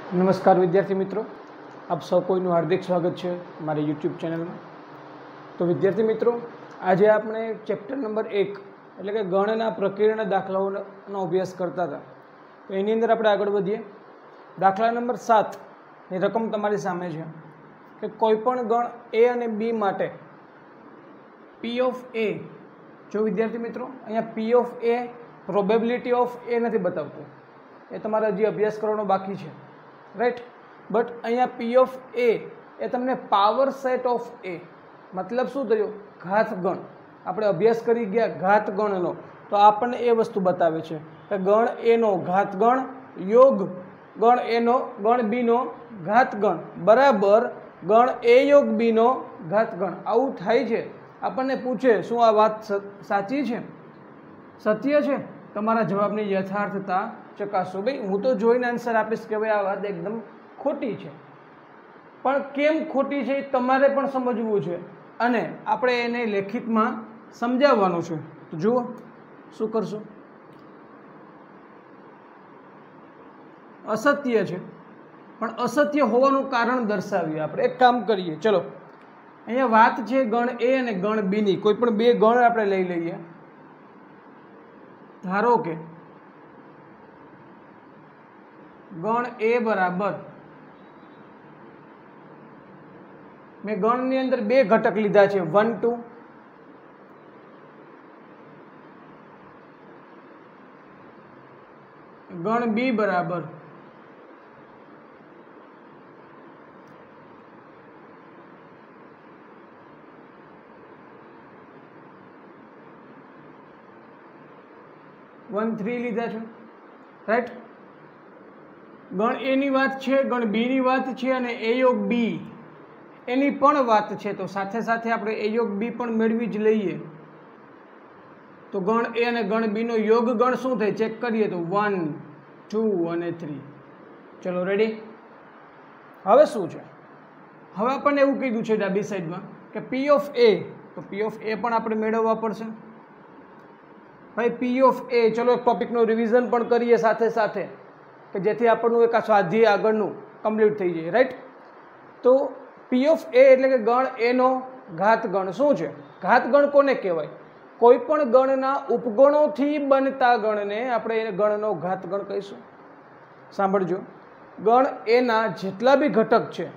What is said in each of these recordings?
नमस्कार विद्यार्थी मित्रों, आप सौ कोईનું हार्दिक स्वागत है मारी यूट्यूब चैनल में। तो विद्यार्थी मित्रों, आज आपने चैप्टर नंबर 1 એટલે કે ગણના પ્રકીર્ણ દાખલાઓનો અભ્યાસ કરતા હતા। તો એની અંદર આપણે આગળ વધીએ। દાખલા નંબર 7 ની રકમ તમારી સામે છે કે કોઈપણ ગણ a અને b માટે p ઓફ a, જો વિદ્યાર્થી મિત્રો અહીંયા p of a probability of a નથી બતાવતું, એ તમારે હજી અભ્યાસ કરવાનો બાકી છે, right. But uh P of A तमने पावर सेट ऑफ ए मतलब शू थयो घात गण आपणे अभ्यास करी गया घात गणनो, तो आपने ए वस्तु बतावे छे कि गण ए नो घात गण योग गण ए नो गण बी नो घात गण बराबर गण ए योग बी नो घात गण। आवुं थाय छे। आपने पूछे शुं आ वात साची छे, सत्य छे? तमारा जवाबनी यथार्थता चकासो। भाई हूँ तो जोईने आंसर आपीश के भाई आ बात एकदम खोटी है, पण केम खोटी है तमारे पण समझवुं छे अने आपणे एने लेखित में समजाववानुं छे। तो जुओ शुं करशो। असत्य है, पण असत्य होवानुं कारण दर्शावीए आपणे। एक काम करीए, चलो अहींया वात छे गण ए अने गण बी नी, कोई पण बे गण आपणे लई लईए। धारो के गण ए बराबर मैं गण नी अंदर बे घटक लीधा है 1 2, गण बी बराबर 1 3 लीधा है, राइट। गण ए नी वात छे, गण बी नी वात छे अने ए योग बी एनी पण वात छे, तो साथे साथे आपणे ए योग बी पण मेळवी ज लईए। तो गण ए अने गण बी नो योग गण शुं थाय चेक करीए तो 1 2 अने 3। चलो रेडी। हवे शुं छे, हवे आपणे एवुं कीधुं छे डाबी साइडमां के पी ऑफ ए, तो पी ऑफ ए पण आपणे मेळववा पड़शे। भाई पी ऑफ ए, चलो एक टॉपिकनो रिविजन पण करीए साथे साथे कि जेथी आपणनुं एक स्वाध्याय आगळनुं कम्प्लीट थई जाय, राइट। तो पी ऑफ ए एटले के गण ए नो घात गण शुं छे? घात गण कोने कहेवाय? कोईपण गणना उपगणोथी बनता गणने आपणे गणनो घात गण कहीशुं। सांभळजो, गण ए ना जेटला बी घटक छे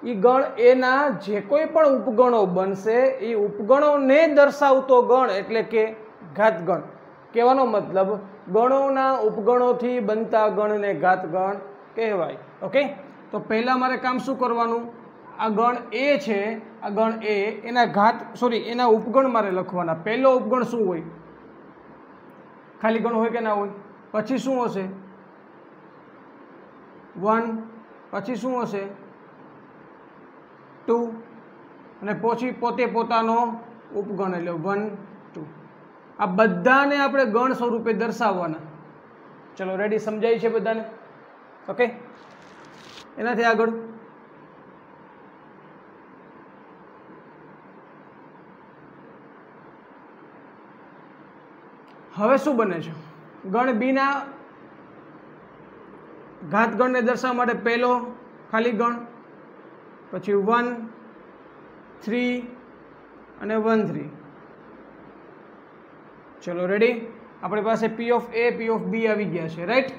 ई गण ए ना जे कोई पण उपगणो बनशे ई उपगणोने दर्शावतो गण एटले के घात गण। कहेवानो मतलब गणोना उपगणोथी बनता गणने घात गण कहेवाय। ओके, तो पहला मारे काम शुं करवानुं? आ गण ए छे, आ गण ए एना घात सॉरी एना उपगण मारे लखवाना। पहलो उपगण शुं होय? खाली गण होय के ना होय? पछी शुं हशे? 1, पछी शुं हशे? 2 अने पछी पोते पोतानो उपगण एटले 1 2। आ बधाने आपणे गण स्वरूपे दर्शाववाना। चलो रेडी, समजाय छे बधाने? ओके, एनाथी आगळ हवे शुं बने छे? गण बी ना घात गण ने दर्शाववा माटे पहलो खाली गण, पछी 1 3 अने 1 3। चलो रेडी। अपनी पास P of A P of B आ गया है, राइट।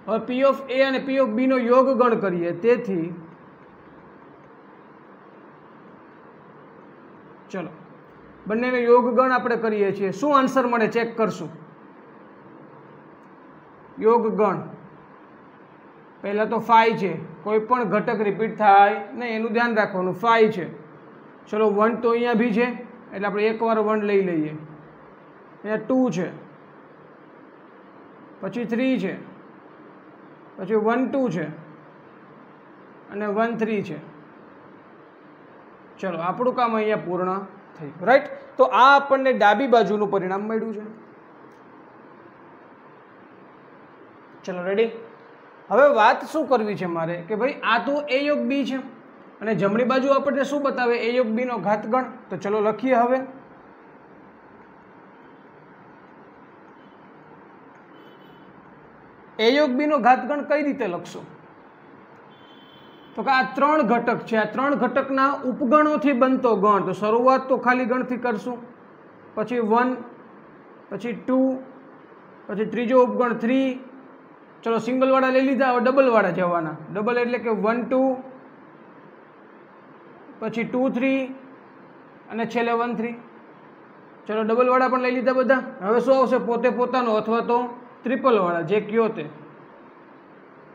हम पी ऑफ ए और पी ऑफ बी नो योग गण करिए, तेथी चलो बने योग गण आपणे करीए छीए। शुं आंसर मळे चेक करशुं। योग गण पहला तो 5 है, कोईपण घटक रिपीट थाय नहीं एनुं ध्यान राखवानुं। 5 है, चलो 1 तो अहींया भी है एटले आपणे एक वार 1 लई लईए। अहींया 2 है, पछी 3 है, पछी 1 2 है अने 1 3 है। चलो आपणुं काम अहींया पूर्ण थयुं, राइट। तो आ आपणने डाबी बाजुनुं परिणाम मळ्युं छे। चलो रेडी। हवे वात शुं करवी छे मारे के भाई आ तो ए योग बी छे अने जमणी बाजु आपणे शुं बतावे? ए योग बी नो घात गण। तो चलो लखीए हवे। ए योग बी नो घातगण कई रीते लखशो? તો કે આ 3 ઘટક છે, આ 3 ઘટકના ઉપગણોથી બનતો ગણ. તો શરૂઆત તો ખાલી ગણથી કરશું, પછી 1, પછી 2, પછી ત્રીજો ઉપગણ 3. ચલો સિંગલવાળા લઈ લીધા, હવે ડબલવાળા જવાના. ડબલ એટલે કે 1 2, પછી 2 3 અને છેલ્લે 1 3. ચલો ડબલવાળા પણ લઈ લીધા બધા. હવે શું આવશે? પોતે પોતાનો અથવા તો ટ્રિપલવાળા, જે કયો તે.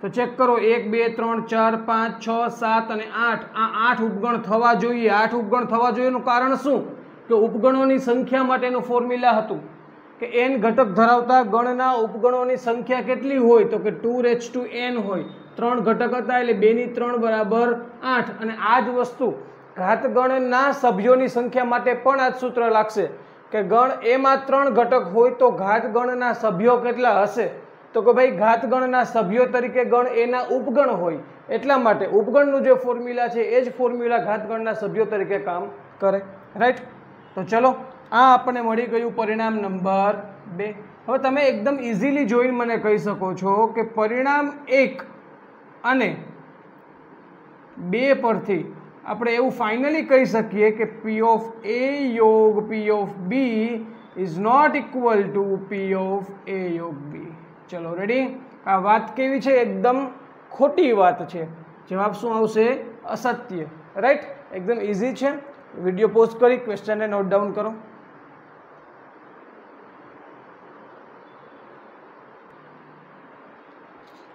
તો ચેક કરો, 1 2 3 4 5 6 7 અને 8. આ 8 ઉપગણ થવા જોઈએ. 8 ઉપગણ થવા જોઈએ એનું કારણ શું? કે ઉપગણોની સંખ્યા માટેનું ફોર્મ્યુલા હતું કે n ઘટક ધરાવતા ગણના ઉપગણોની સંખ્યા કેટલી હોય? તો કે 2n હોય. 3 ઘટક હતા એટલે 2 ની 3 બરાબર 8. અને આ જ વસ્તુ ઘાતગણના સભ્યોની સંખ્યા માટે પણ આ જ સૂત્ર લાગશે કે ગણ એમાં 3 ઘટક હોય તો ઘાતગણના સભ્યો કેટલા હશે? તો કે ભાઈ ઘાતગણના સભ્યો તરીકે ગણ એના ઉપગણ હોય, એટલા માટે ઉપગણનું જે ફોર્મ્યુલા છે એ જ ફોર્મ્યુલા ઘાતગણના સભ્યો તરીકે કામ કરે. રાઈટ? તો ચલો આ આપણને મળી ગયું પરિણામ નંબર 2. હવે તમે એકદમ ઇઝીલી જોઈને મને કહી શકો છો કે પરિણામ 1 અને 2 પરથી આપણે એવું ફાઇનલી કહી શકીએ કે P ઓફ A યોગ P of B is not equal to P of A યોગ B. ચલો રેડી? આ વાત કેવી છે? એકદમ ખોટી વાત છે. જવાબ શું આવશે? અસત્ય. રાઈટ? એકદમ ઇઝી છે. વિડીયો પોઝ કરી ક્વેશ્ચનને નોટ ડાઉન કરો.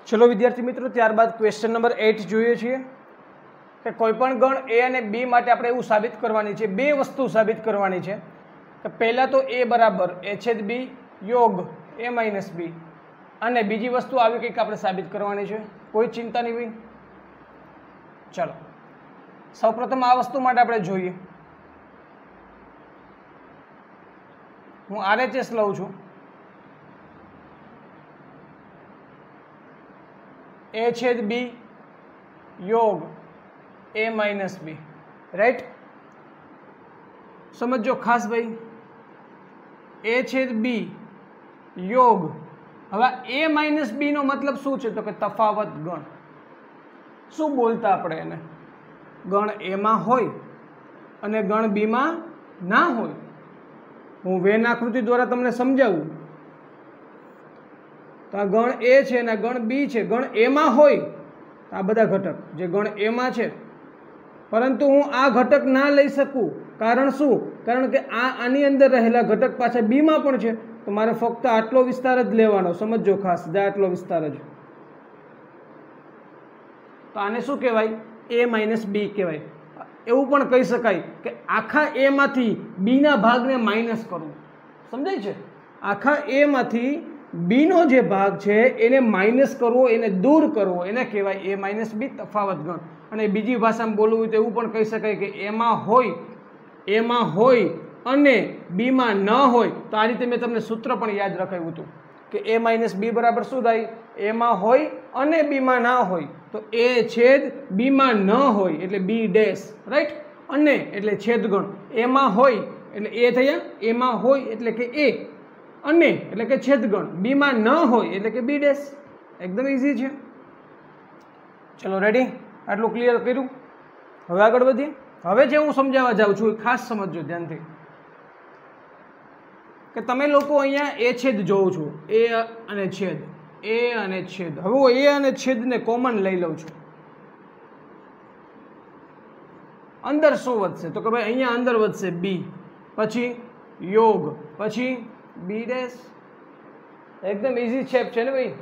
ચલો વિદ્યાર્થી મિત્રો, ત્યારબાદ ક્વેશ્ચન નંબર 8 જોઈએ છીએ કે કોઈ પણ ગણ A અને B માટે આપણે એવું સાબિત કરવાની છે, બે વસ્તુ સાબિત કરવાની છે કે પહેલા તો A બરાબર A/B યોગ A - B, અને બીજી વસ્તુ આવી કંઈક આપણે સાબિત કરવાની છે. કોઈ ચિંતા નહીં ભાઈ. ચાલો સૌપ્રથમ આ વસ્તુ માટે આપણે જોઈએ. હું RHS લઉં છું. A/B યોગ A - B. રાઈટ? સમજો ખાસ ભાઈ. A/B યોગ, હવે A - B નો મતલબ શું છે? તો કે તફાવત ગણ. શું બોલતા આપણે એને? ગણ A માં હોય અને ગણ B માં ના હોય. હું વેન આકૃતિ દ્વારા તમને સમજાવું. તો આ ગણ A છે અને ગણ B છે. ગણ A માં હોય આ બધા ઘટક જે ગણ A માં છે, પરંતુ હું આ ઘટક ના લઈ શકું. કારણ શું? કારણ કે આની અંદર રહેલા ઘટક પાછા B માં પણ છે. તો મારે ફક્ત આટલો વિસ્તાર જ લેવાનો. સમજો ખાસ, આટલો વિસ્તાર જ. તો આને શું કહેવાય? A - B કહેવાય. એવું પણ કહી શકાય કે આખા A માંથી B ના ભાગને માઇનસ કરવું. સમજાય છે? આખા A માંથી B નો જે ભાગ છે એને માઇનસ કરવો, એને દૂર કરવો, એને કહેવાય A - B તફાવત ગણ. અને બીજી ભાષામાં બોલવું હોય તો એવું પણ કહી શકાય કે A માં હોય અને B માં ન હોય. તો આ રીતે મેં તમને સૂત્ર પણ યાદ રખાવ્યું હતું કે A - B બરાબર શું થાય? A માં હોય અને B માં ના હોય. તો A/B માં ન હોય એટલે B ડેશ. રાઈટ? અને એટલે છેદગણ. A માં હોય એટલે A થયા, A માં હોય એટલે કે A, અને એટલે કે છેદગણ. B માં ન હોય એટલે કે B ડેશ. એકદમ ઇઝી છે. ચલો રેડી? આટલું ક્લિયર કર્યું? હવે આગળ વધીએ. હવે જે હું સમજાવવા જાઉં છું એ ખાસ સમજજો ધ્યાનથી કે તમે લોકો અહીંયા A છેદ જોવો છો, A અને છેદ, A અને છેદ. હવે હું A અને છેદને કોમન લઈ લઉં છું. અંદર શું વધશે? તો કે ભાઈ અહીંયા અંદર વધશે B, પછી યોગ, પછી B ડેશ. એકદમ ઇઝી શેપ છે ને ભાઈ?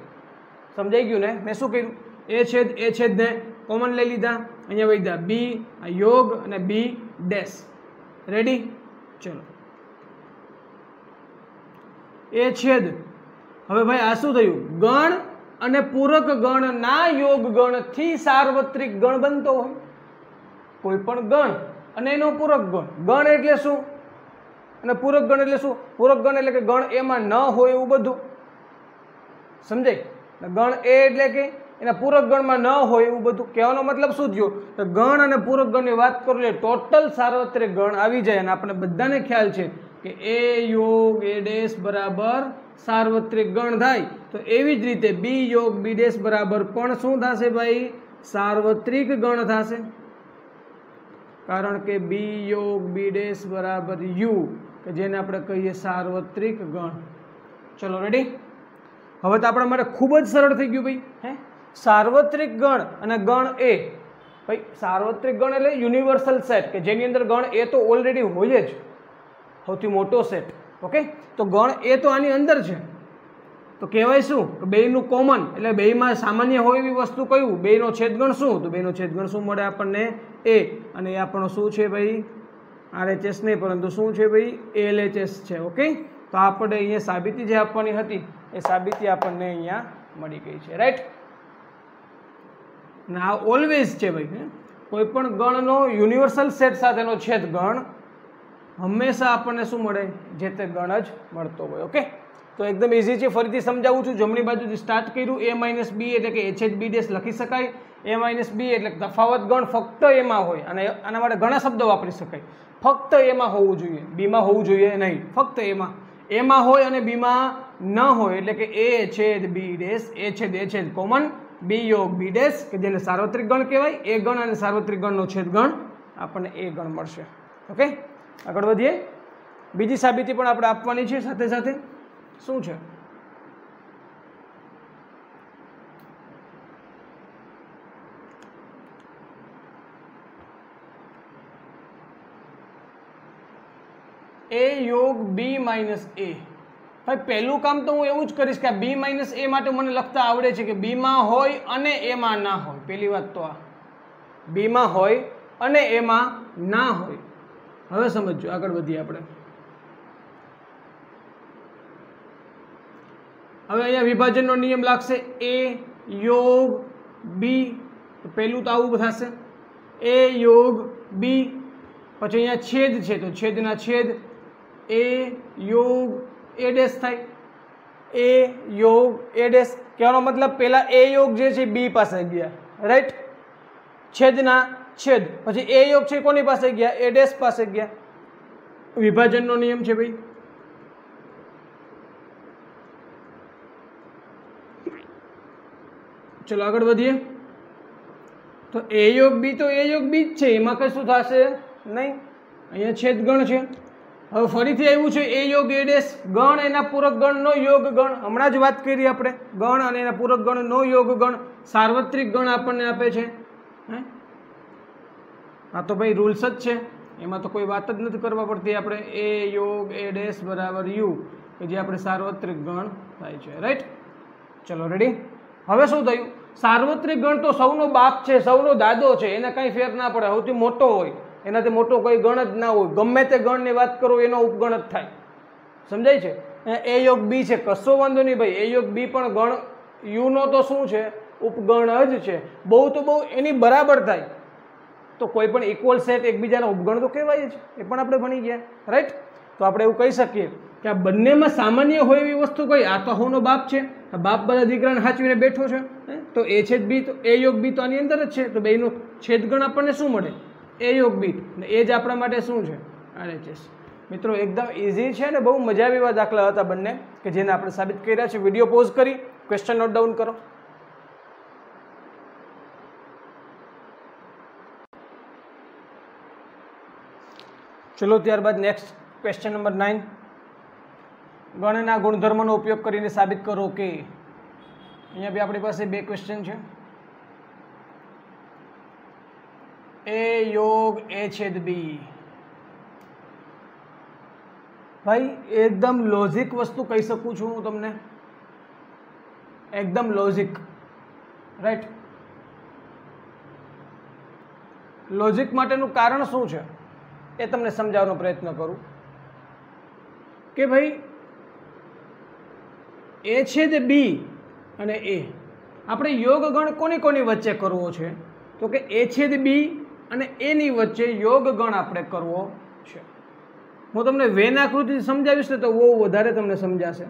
સમજાઈ ગયું ને? મેં શું કર્યું? A છેદને કોમન લઈ લીધા, અહીંયા વધ્યા B, આ યોગ અને B ડેશ. રેડી? ચલો A છેદ. હવે ભાઈ આ શું થયું? ગણ અને પૂરક ગણના યોગ ગણથી સાર્વત્રિક ગણ બનતો હોય. કોઈ પણ ગણ અને એનો પૂરક ગણ. ગણ એટલે શું અને પૂરક ગણ એટલે શું? પૂરક ગણ એટલે કે ગણ એમાં ન હોય એવું બધું. સમજાય? ગણ A એટલે કે એના પૂરક ગણમાં ન હોય એવું બધું. કહેવાનો મતલબ શું થયો? તો ગણ અને પૂરક ગણની વાત કરું એટલે ટોટલ સાર્વત્રિક ગણ આવી જાય. અને આપણે બધાને ખ્યાલ છે કે A યોગ A ડેશ બરાબર સાર્વત્રિક ગણ થાય. તો એવી જ રીતે B યોગ B ડેશ બરાબર પણ શું થશે ભાઈ? સાર્વત્રિક ગણ થશે, કારણ કે બી યોગ બી ડેશ બરાબર યુ, કે જેને આપણે કહીએ સાર્વત્રિક ગણ. ચલો રેડી. હવે તો આપણા માટે ખૂબ જ સરળ થઈ ગયું ભાઈ. સાર્વત્રિક ગણ અને ગણ એ, ભાઈ સાર્વત્રિક ગણ એટલે યુનિવર્સલ સેટ, કે જેની અંદર ગણ એ તો ઓલરેડી હોય જ, સૌથી મોટો સેટ. ઓકે, તો ગણ એ તો આની અંદર છે, તો કહેવાય શું કે બેયનું કોમન, એટલે બેયમાં સામાન્ય હોય એવી વસ્તુ કયું, બેયનો છેદગણ શું, તો બેયનો છેદગણ શું મળે આપણને એ, અને એ આપણો શું છે ભાઈ RHS નહીં પરંતુ શું છે ભાઈ LHS છે. ઓકે, તો આપણે અહીંયા સાબિતી જે આપવાની હતી એ સાબિતી આપણને અહીંયા મળી ગઈ છે. રાઈટ. અને આ ઓલવેઝ છે ભાઈ, કોઈ પણ ગણનો યુનિવર્સલ સેટ સાથેનો છેદ ગણ હંમેશા આપણને શું મળે, જે તે ગણ જ મળતો હોય. ઓકે, તો એકદમ ઇઝી છે. ફરીથી સમજાવું છું. જમણી બાજુથી સ્ટાર્ટ કર્યું. a માઇનસ બી એટલે કે HHB ડેશ લખી શકાય. a માઇનસ બી એટલે તફાવત ગણ ફક્ત એમાં હોય, અને આના માટે ઘણા શબ્દો વાપરી શકાય. ફક્ત એમાં હોવું જોઈએ, બીમાં હોવું જોઈએ નહીં. ફક્ત એમાં હોય અને બીમાં ન હોય, એટલે કે a છેદ બી ડેશ, એ છેદ કોમન, બી યોગ બી ડેશ, કે જેને સાર્વત્રિક ગણ કહેવાય. એ ગણ અને સાર્વત્રિક ગણનો છેદ ગણ આપણને એ ગણ મળશે. ઓકે, આગળ વધીએ. બીજી સાબિતી પણ આપણે આપવાની છે સાથે સાથે. શું છે? એ યોગ બી માઇનસ એ. ભાઈ પહેલું કામ તો હું એવું જ કરીશ કે બી માઇનસ એ માટે મને લખતા આવડે છે કે બીમાં હોય અને એમાં ના હોય. પહેલી વાત તો આ બીમાં હોય અને એમાં ના હોય. હવે સમજો, આગળ વધીએ આપણે. હવે અહીંયા વિભાજનનો નિયમ લાગશે. એ યોગ બી, તો પહેલું તો આવું થશે એ યોગ બી, પછી અહીંયા છેદ છે તો છેદના છેદ એ યોગ એ ડેશ થાય. એ યોગ એ ડેશ કહેવાનો મતલબ પહેલા એ યોગ જે છે બી પાસે ગયા, રાઈટ. છેદના છેદ, પછી એ યોગ છે કોની પાસે ગયા, એ ડેશ પાસે ગયા. વિભાજનનો નિયમ છે ભાઈ. ચલો આગળ વધીએ. તો એ યોગ બી તો એ યોગ બી જ છે, એમાં કશું થશે નહીં. અહીંયા છેદ ગણ છે. હવે ફરીથી આવ્યું છે એ યોગ એ ડેશ, ગણ એના પૂરક ગણનો યોગ ગણ. હમણાં જ વાત કરી આપણે, ગણ અને એના પૂરક ગણનો યોગ ગણ સાર્વત્રિક ગણ આપણને આપે છે. આ તો ભાઈ રૂલ્સ જ છે, એમાં તો કોઈ વાત જ નથી કરવા પડતી આપણે. એ યોગ એ ડેશ બરાબર યુ, કે જે આપણે સાર્વત્રિક ગણ થાય છે. રાઈટ. ચલો રેડી. હવે શું થયું? સાર્વત્રિક ગણ તો સૌનો બાપ છે, સૌનો દાદો છે, એને કાંઈ ફેર ના પડે. સૌથી મોટો હોય, એનાથી મોટો કોઈ ગણ જ ના હોય. ગમે તે ગણની વાત કરો એનો ઉપગણ જ થાય. સમજાય છે? એ યોગ બી છે, કશો વાંધો નહીં ભાઈ. એ યોગ બી પણ ગણ યુનો તો શું છે, ઉપગણ જ છે. બહુ તો બહુ એની બરાબર થાય તો કોઈ પણ ઇક્વલ સેટ એકબીજાના ઉપગણ તો કહેવાય જ. એ પણ આપણે ભણી ગયા. રાઈટ. તો આપણે એવું કહી શકીએ કે આ બંનેમાં સામાન્ય હોય એવી વસ્તુ કઈ, આ તો હોનો બાપ છે, આ બાપ બધા દીકરાને હાચવીને બેઠો છે. તો એ છેદ બી, તો એ યોગ બી તો આની અંદર જ છે. તો બેયનો છેદગણ આપણને શું મળે? એ યોગ બી. એ જ આપણા માટે શું છે? RHS. મિત્રો એકદમ ઇઝી છે ને બહુ મજા આવી એવા દાખલા હતા બંને, કે જેને આપણે સાબિત કર્યા છે. વિડીયો પોઝ કરી ક્વેશ્ચન નોટ ડાઉન કરો. ચલો ત્યારબાદ નેક્સ્ટ ક્વેશ્ચન નંબર 9. ગણના ગુણધર્મનો ઉપયોગ કરીને સાબિત કરો કે. અહીંયા બી આપણી પાસે બે ક્વેશ્ચન છે. એ યોગ એ છેદ બી. ભાઈ એકદમ લોજિક વસ્તુ કહી શકું છું હું તમને, એકદમ લોજિક. રાઈટ. લોજિક માટેનું કારણ શું છે એ તમને સમજાવવાનો પ્રયત્ન કરું કે ભાઈ એ છેદ બી અને એ આપણે યોગ ગણ કોની કોની વચ્ચે કરવો છે? તો કે એ છેદ બી અને એની વચ્ચે યોગ ગણ આપણે કરવો છે. હું તમને વેન આકૃતિ સમજાવીશ ને તો બહુ વધારે તમને સમજાશે.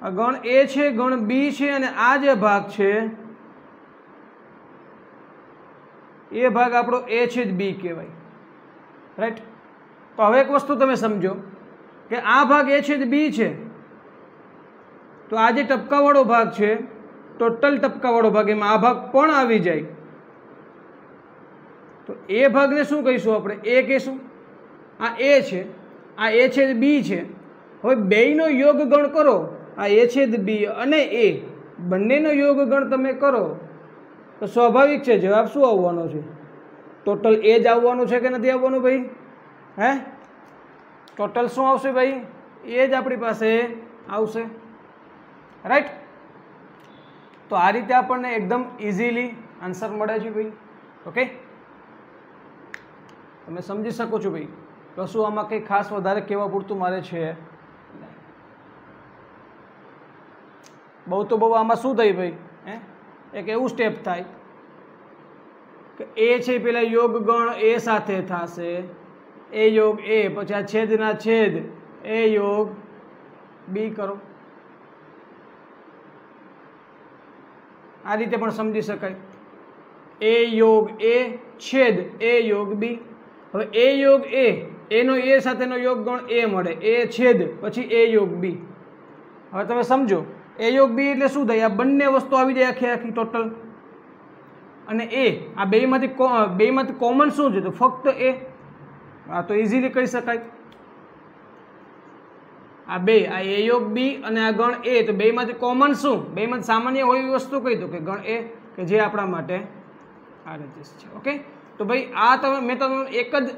આ ગણ એ છે, ગણ બી છે, અને આ જે ભાગ છે એ ભાગ આપણો એ છેદ બી કહેવાય. રાઈટ. તો હવે એક વસ્તુ તમે સમજો કે આ ભાગ એ છેદ બી છે, તો આ જે ટપકાવાળો ભાગ છે, ટોટલ ટપકાવાળો ભાગ, એમાં આ ભાગ પણ આવી જાય, તો એ ભાગને શું કહીશું આપણે? એ કહીશું. આ એ છે, આ એ છેદ બી છે. હવે બેયનો યોગ ગણ કરો, આ એ છેદ બી અને એ બંનેનો યોગ ગણ તમે કરો તો સ્વાભાવિક છે જવાબ શું આવવાનો છે? ટોટલ એ જ આવવાનું છે કે નથી આવવાનું ભાઈ? હે, ટોટલ શું આવશે ભાઈ? એ જ આપણી પાસે આવશે, રાઈટ? તો આ રીતે આપણને એકદમ ઇઝીલી આન્સર મળે છે ભાઈ. ઓકે, તમે સમજી શકો છો ભાઈ. કશું આમાં કંઈ ખાસ વધારે કહેવા પૂરતું મારે છે બહુ તો બહુ. આમાં શું થાય ભાઈ? એક એવું સ્ટેપ થાય કે એ છે પેલા યોગ ગણ એ સાથે થશે, એ યોગ એ, પછી આ છેદના છેદ એ યોગ બી કરો. આ રીતે પણ સમજી શકાય. એ યોગ એ છેદ એ યોગ બી. હવે એ યોગ એ, એનો એ સાથેનો યોગ ગણ એ મળે, એ છેદ પછી એ યોગ બી. હવે તમે સમજો, એ યોગ બી એટલે શું થાય? આ બંને વસ્તુ આવી જાય આખી આખી ટોટલ. અને એ આ બેમાંથી કોમન શું છે? તો ફક્ત એ. આ તો ઇઝીલી કહી શકાય. આ બે, આ એ યોગ બી અને આ ગણ એ, તો બેમાંથી કોમન શું? બેમાંથી સામાન્ય હોય એવી વસ્તુ કહી દો કે ગણ એ, કે જે આપણા માટે RHS છે. ઓકે, તો ભાઈ આ તમે મેં તમને એક જ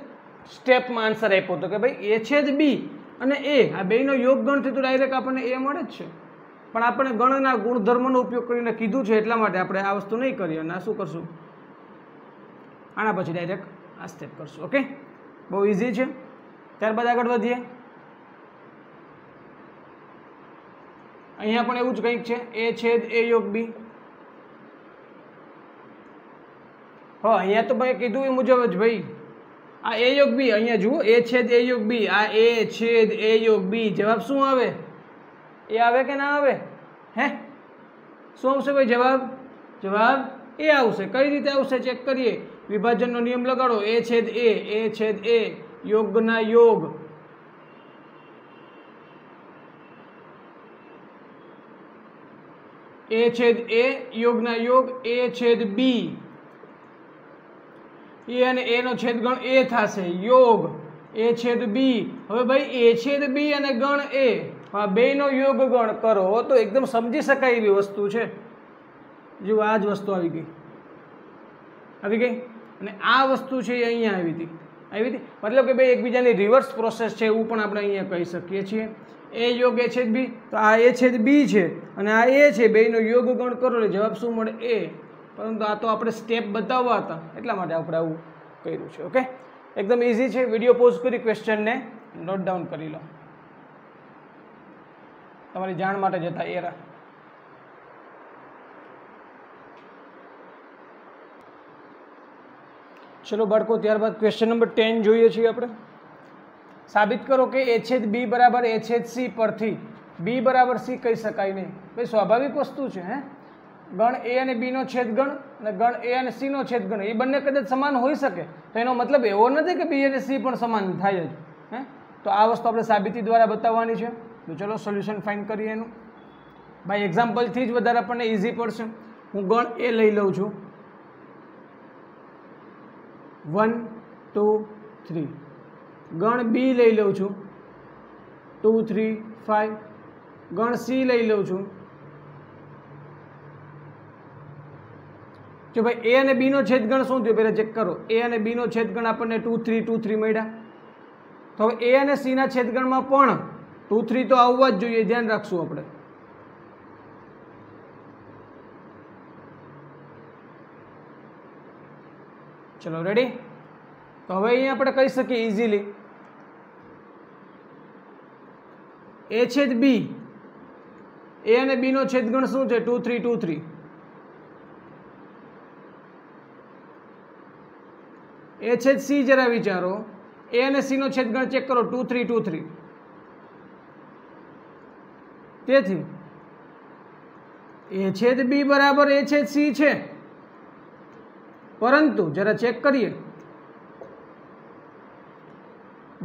સ્ટેપમાં આન્સર આપ્યો હતો કે ભાઈ એ છેદ બી અને એ આ બેનો યોગ ગણથી તો ડાયરેક્ટ આપણને એ મળે જ છે, પણ આપણે ગણના ગુણધર્મનો ઉપયોગ કરીને કીધું છે એટલા માટે આપણે આ વસ્તુ નહીં કરીએ. અને આ શું કરશું? આના પછી ડાયરેક્ટ આ સ્ટેપ કરશું. ઓકે, બહુ ઇઝી છે. ત્યારબાદ આગળ વધીએ. અહીંયા પણ એવું જ કંઈક છે, એ છેદ એ યોગ બી. હા, અહીંયા તો ભાઈ કીધું એ મુજબ જ ભાઈ. આ એ યોગ બી, અહીંયા જુઓ, એ છેદ એ યોગ બી, આ એ છેદ એ યોગ બી. જવાબ શું આવે? એ આવે કે ના આવે? હે, શું આવશે ભાઈ જવાબ? જવાબ એ આવશે. કઈ રીતે આવશે ચેક કરીએ. વિભાજનનો નિયમ લગાડો. એ છેદ એ છેદ એ, યોગના યોગ, એ છેદ એ યોગના યોગ, એ છેદ બી, એ અને એ નો છેદગણ એ થશે, યોગ એ છેદ બી. હવે ભાઈ એ છેદ બી અને ગણ એ, આ બેનો યોગ ગણ કરો તો એકદમ સમજી શકાય એવી વસ્તુ છે. જો આ જ વસ્તુ આવી ગઈ. અને આ વસ્તુ છે એ અહીંયા આવી હતી. મતલબ કે ભાઈ એકબીજાની રિવર્સ પ્રોસેસ છે એવું પણ આપણે અહીંયા કહી શકીએ છીએ. એ યોગ એ છેદ બી, તો આ એ છેદ બી છે અને આ એ છે, બેનો યોગ ગણ કરો એટલે જવાબ શું મળે? એ. પરંતુ આ તો આપણે સ્ટેપ બતાવવા હતા એટલા માટે આપણે આવું કર્યું છે. ઓકે, એકદમ ઇઝી છે. વિડીયો પોઝ કરી ક્વેશ્ચનને નોટ ડાઉન કરી લો તમારી જાણ માટે જતા એરા. ચલો બાળકો, ત્યારબાદ ક્વેશ્ચન નંબર 10 જોઈએ છીએ આપણે. સાબિત કરો કે એ છેદ બી બરાબર એ છેદ સી પરથી બી બરાબર સી કહી શકાય નહીં. ભાઈ સ્વાભાવિક વસ્તુ છે. હે, ગણ એ અને બી નો છેદગણ અને ગણ એ અને સી નો છેદગણ એ બંને કદાચ સમાન હોઈ શકે, તો એનો મતલબ એવો નથી કે બી અને સી પણ સમાન થાય જ. હે, તો આ વસ્તુ આપણે સાબિતી દ્વારા બતાવવાની છે. તો ચલો સોલ્યુશન ફાઇન્ડ કરીએ એનું. ભાઈ એક્ઝામ્પલથી જ વધારે આપણને ઇઝી પડશે. હું ગણ એ લઈ લઉં છું, 1 2 3. ગણ બી લઈ લઉં છું, 2 3 5. ગણ સી લઈ લઉં છું. જો ભાઈ એ અને બી નો છેદગણ શું થયો પહેલા ચેક કરો. એ અને બી નો છેદગણ આપણને 2 3 2 3 મળ્યા. તો હવે એ અને સી ના છેદગણમાં પણ 2 3 તો આવવા જ જોઈએ, ધ્યાન રાખશું આપણે. ચલો રેડી. તો હવે અહીંયા આપણે કહી શકીએ ઇઝીલી એ છેદ બી, એ અને બી નો છેદગણ શું છે? 2 3 2 3. એ છેદ સી જરા વિચારો. એ અને સી નો છેદગણ ચેક કરો, 2 3 2 3. તેથી એ છેદ બી બરાબર એ છેદ સી છે, પરંતુ જરા ચેક કરીએ.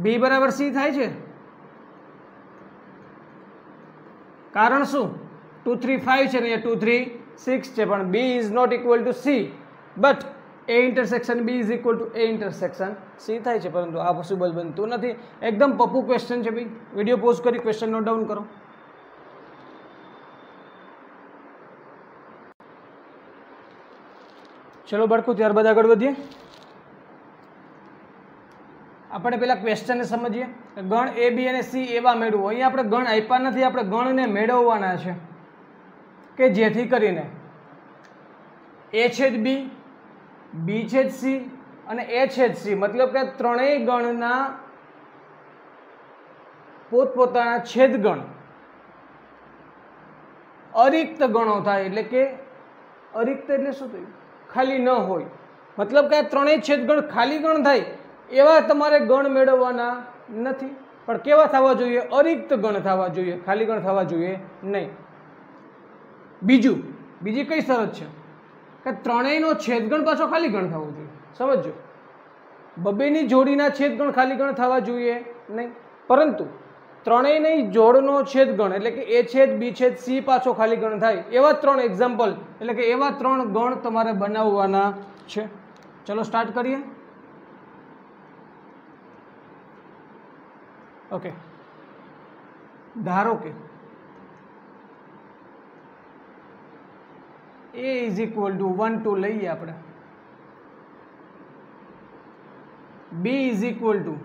બી બરાબર સી થાય છે, કારણ શું 2 3 5 છે ને અહીંયા 2 3 6 છે, પણ B is not equal to C, but A intersection B is equal to A intersection C થાય છે, પરંતુ આ પોસિબલ બનતું નથી. એકદમ પપ્પુ ક્વેશ્ચન છે ભાઈ. વિડીયો પોઝ કરી ક્વેશ્ચન નોટ ડાઉન કરો. ચલો બાળકો, ત્યારબાદ આગળ વધીએ. આપણે પેલા ક્વેશ્ચનને સમજીએ. ગણ એ બી અને સી એવા મેળવો. અહીંયા આપણે ગણ આપ્યા નથી, આપણે ગણને મેળવવાના છે કે જેથી કરીને એ છેદ બી, બી છેદ સી અને એ છેદ સી, મતલબ કે ત્રણેય ગણના પોતપોતાના છેદગણ અરિક્ત ગણો થાય. એટલે કે અરિક્ત એટલે શું થયું? ખાલી ન હોય. મતલબ કે આ ત્રણેય છેદગણ ખાલી ગણ થાય એવા તમારે ગણ મેળવવાના નથી, પણ કેવા થવા જોઈએ? અરિક્ત ગણ થવા જોઈએ, ખાલી ગણ થવા જોઈએ નહીં. બીજી કઈ શરત છે કે ત્રણેયનો છેદગણ પાછો ખાલી ગણ થવો જોઈએ. સમજો, બબેની જોડીના છેદગણ ખાલી ગણ થવા જોઈએ નહીં, પરંતુ ત્રણેયની જોડનો છેદગણ એટલે કે એ છેદ બી છેદ સી પાછો ખાલી ગણ થાય એવા 3 એક્ઝામ્પલ એટલે કે એવા 3 ગણ તમારે બનાવવાના છે. ચલો સ્ટાર્ટ કરીએ. ઓકે, ધારો કે a ઇઝ ઇક્વલ ટુ 1 2 લઈએ આપણે, b ઇઝ ઇક્વલ ટુ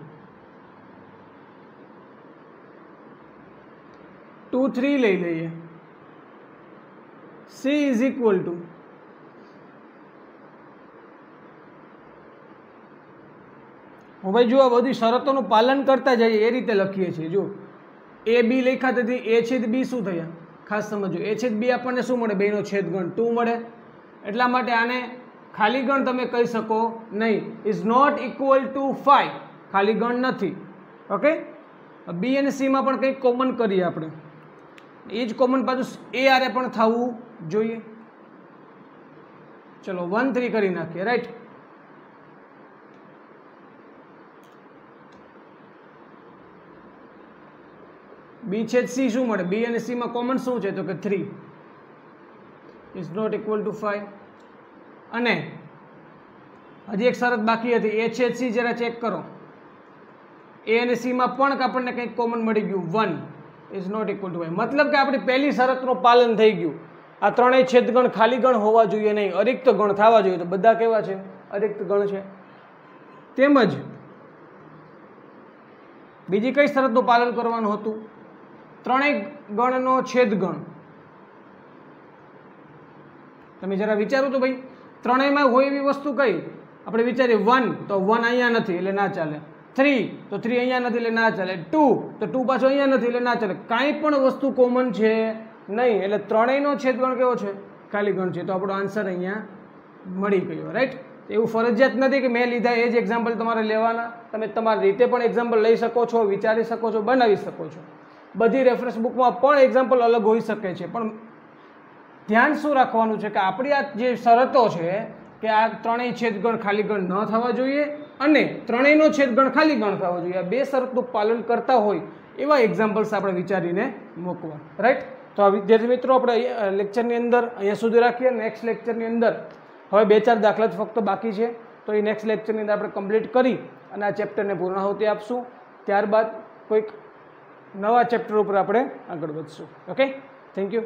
2 3 લઈ લઈએ, c ઇઝ ઇક્વલ ટુ ભાઈ જો આ બધી શરતોનું પાલન કરતા જઈએ એ રીતે લખીએ છીએ. જો એ બી લખ્યા તેથી એ છેદ બી શું થયા? ખાસ સમજો, એ છેદ બી આપણને શું મળે? બેનો છેદગણ 2 મળે. એટલા માટે આને ખાલી ગણ તમે કહી શકો નહીં. ઇઝ નોટ ઇક્વલ ટુ 5, ખાલી ગણ નથી. ઓકે, બી અને સી માં પણ કંઈક કોમન કરીએ આપણે. એ જ કોમન પાછું એ આરે પણ થવું જોઈએ. ચલો 1 3 કરી નાખીએ. રાઈટ, બી છેદ સી શું મળે? બી અને સી માં કોમન શું છે? તો કે 3 ઇઝ નોટ ઇક્વલ ટુ 5. અને હજી એક શરત બાકી હતી, એ છેદ સી જરા ચેક કરો. એ અને સી માં પણ આપણને કંઈક કોમન મળી ગયું, 1 ઇઝ નોટ ઇક્વલ ટુ 5. મતલબ કે આપણી પહેલી શરતનું પાલન થઈ ગયું. આ ત્રણેય છેદગણ ખાલી ગણ હોવા જોઈએ નહીં, અરિક્ત ગણ થવા જોઈએ. તો બધા કેવા છે? અરિક્ત ગણ છે. તેમજ બીજી કઈ શરતનું પાલન કરવાનું હતું? ત્રણેય ગણનો છેદગણ. તમે જરા વિચારો તો ભાઈ, ત્રણેયમાં હોય એવી વસ્તુ કઈ? આપણે વિચારીએ 1 તો 1 અહીંયા નથી એટલે ના ચાલે, 3 તો 3 અહીંયા નથી એટલે ના ચાલે, 2 તો 2 પાછો અહીંયા નથી એટલે ના ચાલે. કાંઈ પણ વસ્તુ કોમન છે નહીં, એટલે ત્રણેયનો છેદગણ કેવો છે? ખાલી ગણ છે. તો આપણો આન્સર અહીંયા મળી ગયો. રાઈટ, એવું ફરજિયાત નથી કે મેં લીધા એ જ એક્ઝામ્પલ તમારે લેવાના. તમે તમારી રીતે પણ એક્ઝામ્પલ લઈ શકો છો, વિચારી શકો છો, બનાવી શકો છો. બધી રેફરન્સ બુકમાં પણ એક્ઝામ્પલ અલગ હોઈ શકે છે, પણ ધ્યાન શું રાખવાનું છે કે આપણી આ જે શરતો છે કે આ ત્રણેય છેદગણ ખાલી ગણ ન થવા જોઈએ અને ત્રણેયનો છેદગણ ખાલી ગણ થવો જોઈએ, આ બે શરતનું પાલન કરતા હોય એવા એક્ઝામ્પલ્સ આપણે વિચારીને મૂકવા. રાઈટ, તો આ વિદ્યાર્થી મિત્રો આપણે લેક્ચરની અંદર અહીંયા સુધી રાખીએ. નેક્સ્ટ લેક્ચરની અંદર હવે 2-4 દાખલા જ ફક્ત બાકી છે, તો એ નેક્સ્ટ લેક્ચરની અંદર આપણે કમ્પ્લીટ કરી અને આ ચેપ્ટરને પૂર્ણાહુતિ આપશું. ત્યારબાદ કોઈક નવા ચેપ્ટર ઉપર આપણે આગળ વધશું. Okay, thank you.